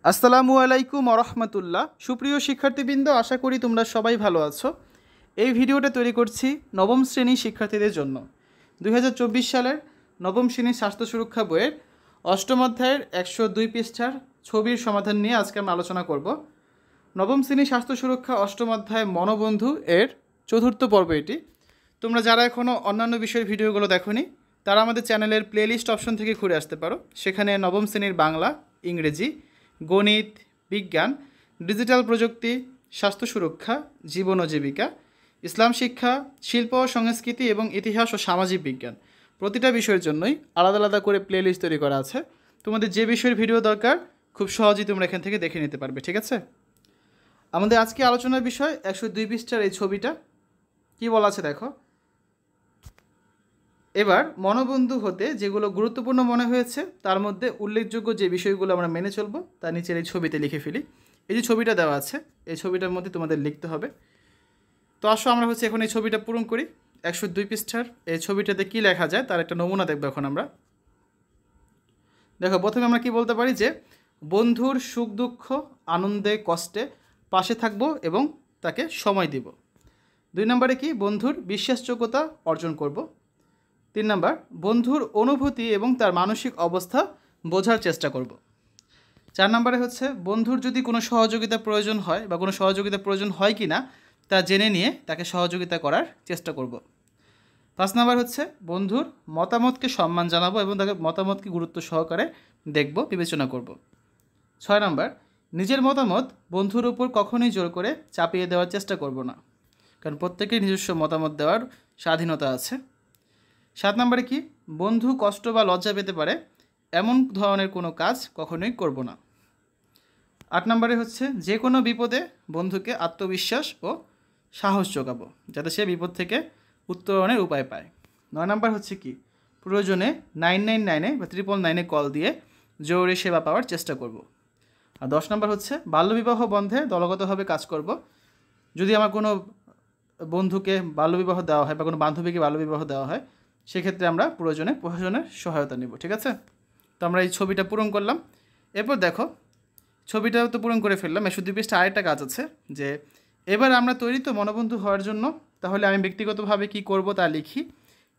আসসালামু আলাইকুম ওরহমতুল্লাহ। সুপ্রিয় শিক্ষার্থীবৃন্দ, আশা করি তোমরা সবাই ভালো আছো। এই ভিডিওটা তৈরি করছি নবম শ্রেণীর শিক্ষার্থীদের জন্য। 2024 সালের নবম শ্রেণীর স্বাস্থ্য সুরক্ষা বইয়ের অষ্টম অধ্যায়ের 102 পৃষ্ঠার ছবির সমাধান নিয়ে আজকে আমরা আলোচনা করব। নবম শ্রেণীর স্বাস্থ্য সুরক্ষা অষ্টম অধ্যায় মনোবন্ধু এর চতুর্থ পর্ব এটি। তোমরা যারা এখনও অন্যান্য বিষয়ের ভিডিওগুলো দেখোনি তারা আমাদের চ্যানেলের প্লেলিস্ট অপশন থেকে ঘুরে আসতে পারো। সেখানে নবম শ্রেণীর বাংলা, ইংরেজি, গণিত, বিজ্ঞান, ডিজিটাল প্রযুক্তি, স্বাস্থ্য সুরক্ষা, জীবন ও জীবিকা, ইসলাম শিক্ষা, শিল্প ও সংস্কৃতি এবং ইতিহাস ও সামাজিক বিজ্ঞান প্রতিটা বিষয়ের জন্যই আলাদা আলাদা করে প্লেলিস্ট তৈরি করা আছে। তোমাদের যে বিষয়ের ভিডিও দরকার খুব সহজেই তোমরা এখান থেকে দেখে নিতে পারবে, ঠিক আছে? আমাদের আজকে আলোচনার বিষয় 102 পৃষ্ঠার এই ছবিটা কি বলা আছে দেখো। এবার মনোবন্ধু হতে যেগুলো গুরুত্বপূর্ণ মনে হয়েছে তার মধ্যে উল্লেখযোগ্য যে বিষয়গুলো আমরা মেনে চলবো তা নিচের এই ছবিতে লিখে ফেলি। এই যে ছবিটা দেওয়া আছে এই ছবিটার মধ্যে তোমাদের লিখতে হবে। তো আসো আমরা এখন এই ছবিটা পূরণ করি। 102 পৃষ্ঠার এই ছবিটাতে কি লেখা যায় তার একটা নমুনা দেখবো এখন আমরা। দেখো, প্রথমে আমরা কি বলতে পারি যে বন্ধুর সুখ দুঃখ, আনন্দে কষ্টে পাশে থাকবো এবং তাকে সময় দিব। 2 নম্বরে কি বন্ধুর বিশ্বাসযোগ্যতা অর্জন করব। 3 নাম্বার বন্ধুর অনুভূতি এবং তার মানসিক অবস্থা বোঝার চেষ্টা করব। 4 নম্বরে বন্ধুর যদি কোনো সহযোগিতা প্রয়োজন হয় বা কোনো সহযোগিতা প্রয়োজন হয় কি না তা জেনে নিয়ে তাকে সহযোগিতা করার চেষ্টা করব। 5 নাম্বার বন্ধুর মতামতকে সম্মান জানাবো এবং তাকে মতামতকে গুরুত্ব সহকারে দেখব, বিবেচনা করব। 6 নাম্বার নিজের মতামত বন্ধুর উপর কখনোই জোর করে চাপিয়ে দেওয়ার চেষ্টা করব না, কারণ প্রত্যেকের নিজস্ব মতামত দেওয়ার স্বাধীনতা আছে। 7 নম্বরে কি বন্ধু কষ্ট বা লজ্জা পেতে পারে এমন ধরনের কোনো কাজ কখনোই করব না। 8 নম্বরে যে কোনো বিপদে বন্ধুকে আত্মবিশ্বাস ও সাহস যোগাবো যাতে সে বিপদ থেকে উত্তরণের উপায় পায়। 9 নম্বর কি প্রয়োজনে 999-এ বা 999-এ কল দিয়ে জরুরি সেবা পাওয়ার চেষ্টা করব। আর 10 নম্বর বাল্যবিবাহ বন্ধে দলগতভাবে কাজ করব। যদি আমার কোনো বন্ধুকে বাল্যবিবাহ দেওয়া হয় বা কোনো বান্ধবীকে বাল্যবিবাহ দেওয়া হয় সেক্ষেত্রে আমরা প্রয়োজনে প্রশাসনের সহায়তা নিব, ঠিক আছে? তো আমরা এই ছবিটা পূরণ করলাম। এরপর দেখো, ছবিটাও তো পূরণ করে ফেললাম। 102 পৃষ্ঠা আরেকটা কাজ আছে যে এবার আমরা তৈরি তো মনোবন্ধু হওয়ার জন্য। তাহলে আমি ব্যক্তিগতভাবে কি করব তা লিখি।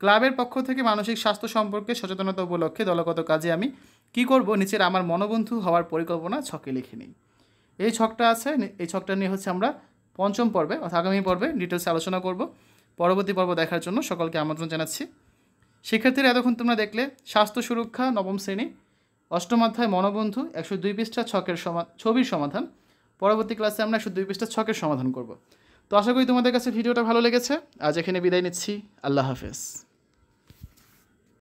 ক্লাবের পক্ষ থেকে মানসিক স্বাস্থ্য সম্পর্কে সচেতনতা উপলক্ষে দলগত কাজে আমি কি করব নিচের আমার মনোবন্ধু হওয়ার পরিকল্পনা ছকে লিখে নিই। এই ছকটা আছে, এই ছকটা নিয়ে আমরা পঞ্চম পর্বে অর্থাৎ আগামী পর্বে ডিটেলসে আলোচনা করব। পরবর্তী পর্ব দেখার জন্য সকলকে আমন্ত্রণ জানাচ্ছি। শিক্ষার্থীরা এতক্ষণ তোমরা দেখলে স্বাস্থ্য সুরক্ষা নবম শ্রেণী অষ্টম অধ্যায় মনোবন্ধু 102 পৃষ্ঠা ছবির সমাধান। পরবর্তী ক্লাসে আমরা 102 পৃষ্ঠা ছকের সমাধান করব। তো আশা করি তোমাদের কাছে ভিডিওটা ভালো লেগেছে। আজ এখানে বিদায় নিচ্ছি। আল্লাহ হাফেজ।